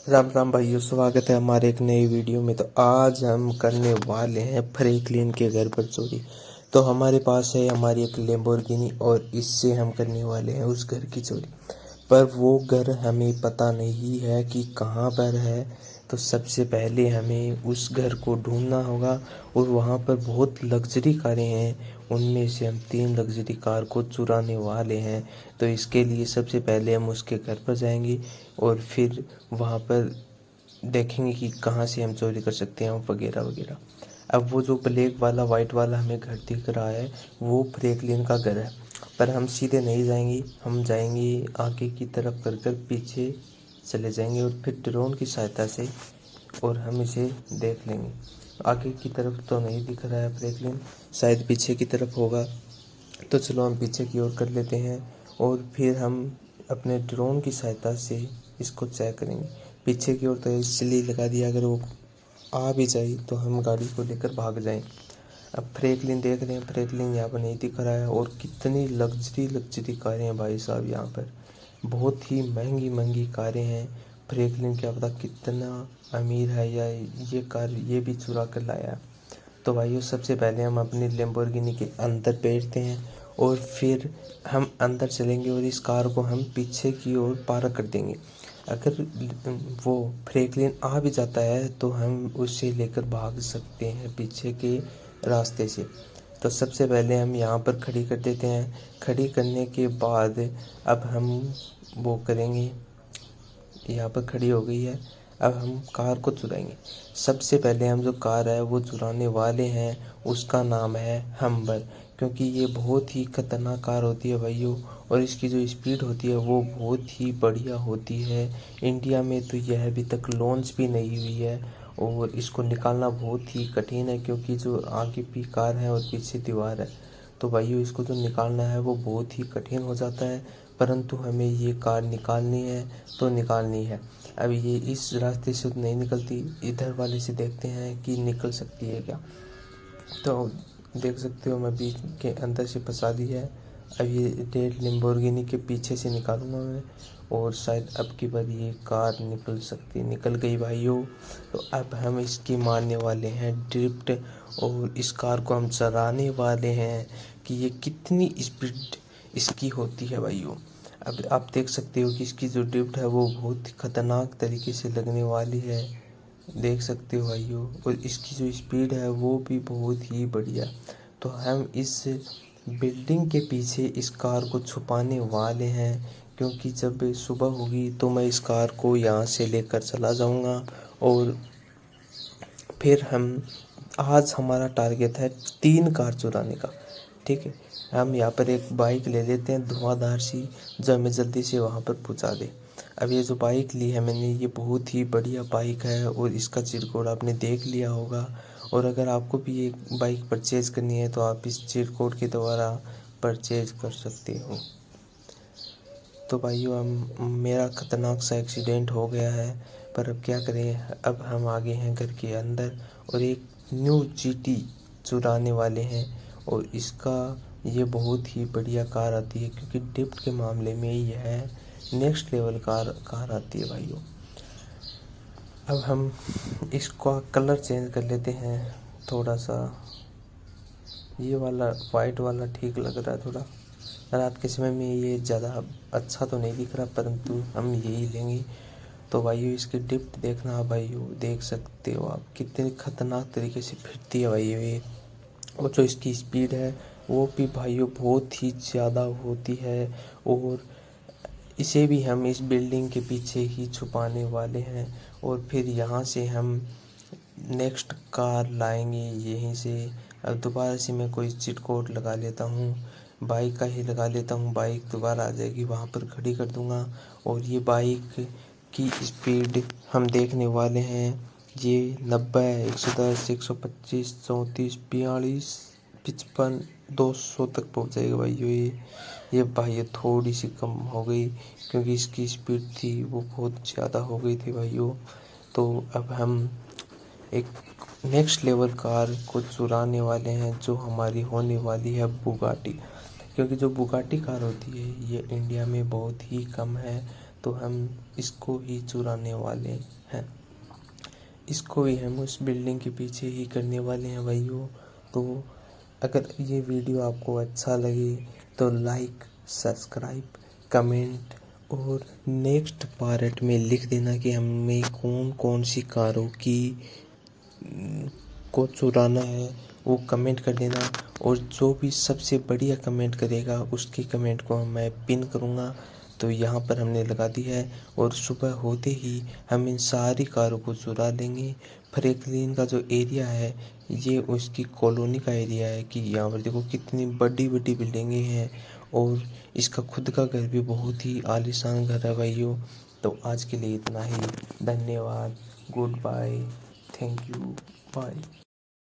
राम राम भाइयों, स्वागत है हमारे एक नई वीडियो में। तो आज हम करने वाले हैं फ्रैंकलिन के घर पर चोरी। तो हमारे पास है हमारी एक लैम्बोर्गिनी और इससे हम करने वाले हैं उस घर की चोरी। पर वो घर हमें पता नहीं है कि कहाँ पर है। तो सबसे पहले हमें उस घर को ढूंढना होगा और वहाँ पर बहुत लग्जरी कारें हैं, उनमें से हम 3 लग्जरी कार को चुराने वाले हैं। तो इसके लिए सबसे पहले हम उसके घर पर जाएंगे और फिर वहाँ पर देखेंगे कि कहाँ से हम चोरी कर सकते हैं वगैरह वगैरह। अब वो जो ब्लैक वाला वाइट वाला हमें घर दिख रहा है वो फ्रैंकलिन का घर है। पर हम सीधे नहीं जाएंगे, हम जाएंगे आगे की तरफ कर कर पीछे चले जाएंगे और फिर ड्रोन की सहायता से और हम इसे देख लेंगे। आगे की तरफ तो नहीं दिख रहा है फ्रैंकलिन, शायद पीछे की तरफ होगा। तो चलो हम पीछे की ओर कर लेते हैं और फिर हम अपने ड्रोन की सहायता से इसको चेक करेंगे। पीछे की ओर तो इसलिए लगा दिया, अगर वो आ भी जाए तो हम गाड़ी को लेकर भाग जाएं। अब फ्रैंकलिन देख रहे हैं, फ्रैंकलिन यहाँ पर नहीं दिख रहा है। और कितनी लग्जरी लग्जरी कारें हैं भाई साहब, यहाँ पर बहुत ही महंगी महंगी कारें हैं। फ्रैंकलिन क्या पता कितना अमीर है या ये कार ये भी चुरा कर लाया है। तो भाइयों सबसे पहले हम अपनी लैम्बोर्गिनी के अंदर बैठते हैं और फिर हम अंदर चलेंगे और इस कार को हम पीछे की ओर पार्क कर देंगे। अगर वो फ्रैंकलिन आ भी जाता है तो हम उसे लेकर भाग सकते हैं पीछे के रास्ते से। तो सबसे पहले हम यहाँ पर खड़ी कर देते हैं। खड़ी करने के बाद अब हम वो करेंगे, यहाँ पर खड़ी हो गई है। अब हम कार को चुराएंगे। सबसे पहले हम जो कार है वो चुराने वाले हैं उसका नाम है हम्बर, क्योंकि ये बहुत ही खतरनाक कार होती है भाइयों। और इसकी जो स्पीड होती है वो बहुत ही बढ़िया होती है। इंडिया में तो यह अभी तक लॉन्च भी नहीं हुई है और इसको निकालना बहुत ही कठिन है, क्योंकि जो आगे भी कार है और पीछे दीवार है। तो भाइयों इसको जो निकालना है वो बहुत ही कठिन हो जाता है, परंतु हमें ये कार निकालनी है तो निकालनी है। अब ये इस रास्ते से तो नहीं निकलती, इधर वाले से देखते हैं कि निकल सकती है क्या। तो देख सकते हो मैं बीच के अंदर से फंसा दी है। अब ये रेड लैम्बोर्गिनी के पीछे से निकालूंगा मैं और शायद अब की बार ये कार निकल सकती, निकल गई भाइयों। तो अब हम इसकी मारने वाले हैं ड्रिफ्ट और इस कार को हम चलाने वाले हैं कि ये कितनी स्पीड इसकी होती है भाइयों। अब आप देख सकते हो कि इसकी जो ड्रिफ्ट है वो बहुत ही खतरनाक तरीके से लगने वाली है, देख सकते हो भाइयों। और इसकी जो स्पीड है वो भी बहुत ही बढ़िया। तो हम इस बिल्डिंग के पीछे इस कार को छुपाने वाले हैं, क्योंकि जब सुबह होगी तो मैं इस कार को यहाँ से लेकर चला जाऊँगा। और फिर हम आज हमारा टारगेट है 3 कार चुराने का, ठीक है। हम यहाँ पर एक बाइक ले लेते हैं धुआंधार सी, जो हमें जल्दी से वहाँ पर पहुँचा दे। अब ये जो बाइक ली है मैंने ये बहुत ही बढ़िया बाइक है और इसका चीट कोड आपने देख लिया होगा। और अगर आपको भी एक बाइक परचेज़ करनी है तो आप इस चीट कोड के द्वारा परचेज़ कर सकते हो। तो भाइयों हम मेरा ख़तरनाक सा एक्सीडेंट हो गया है, पर अब क्या करें। अब हम आ गए हैं घर के अंदर और एक न्यू जीटी चुराने वाले हैं। और इसका ये बहुत ही बढ़िया कार आती है, क्योंकि ड्रिफ्ट के मामले में यह नेक्स्ट लेवल कार आती है भाइयों। अब हम इसका कलर चेंज कर लेते हैं थोड़ा सा, ये वाला वाइट वाला ठीक लग रहा है थोड़ा। रात के समय में ये ज़्यादा अच्छा तो नहीं दिख रहा, परंतु हम यही लेंगे। तो भाइयों इसकी ड्रिफ्ट देखना भाइयों, देख सकते हो आप कितनी खतरनाक तरीके से फिरती है भाइयों ये। और जो इसकी स्पीड है वो भी भाइयों बहुत ही ज़्यादा होती है। और इसे भी हम इस बिल्डिंग के पीछे ही छुपाने वाले हैं और फिर यहाँ से हम नेक्स्ट कार लाएंगे यहीं से। अब दोबारा से मैं कोई चीट कोड लगा लेता हूँ, बाइक का ही लगा लेता हूँ। बाइक दोबारा आ जाएगी, वहाँ पर खड़ी कर दूँगा। और ये बाइक की स्पीड हम देखने वाले हैं, ये 90, 110, 125, 34, 42, 55, 200 तक पहुँच जाएगा भाइयों ये भाइयों थोड़ी सी कम हो गई, क्योंकि इसकी स्पीड थी वो बहुत ज़्यादा हो गई थी भाइयों। तो अब हम एक नेक्स्ट लेवल कार को चुराने वाले हैं, जो हमारी होने वाली है बुगाटी। क्योंकि जो बुगाटी कार होती है ये इंडिया में बहुत ही कम है, तो हम इसको ही चुराने वाले हैं। इसको भी हम उस बिल्डिंग के पीछे ही करने वाले हैं भाइयों। तो अगर ये वीडियो आपको अच्छा लगे तो लाइक, सब्सक्राइब, कमेंट और नेक्स्ट पार्ट में लिख देना कि हमें कौन कौन सी कारों की को चुराना है, वो कमेंट कर देना। और जो भी सबसे बढ़िया कमेंट करेगा उसकी कमेंट को मैं पिन करूँगा। तो यहाँ पर हमने लगा दिया है और सुबह होते ही हम इन सारी कारों को चुरा लेंगे। फ्रैंकलिन का जो एरिया है ये उसकी कॉलोनी का एरिया है कि यहाँ पर देखो कितनी बड़ी बड़ी बिल्डिंगें हैं और इसका खुद का घर भी बहुत ही आलीशान घर है भाइयों। तो आज के लिए इतना ही। धन्यवाद, good bye, thank you, bye.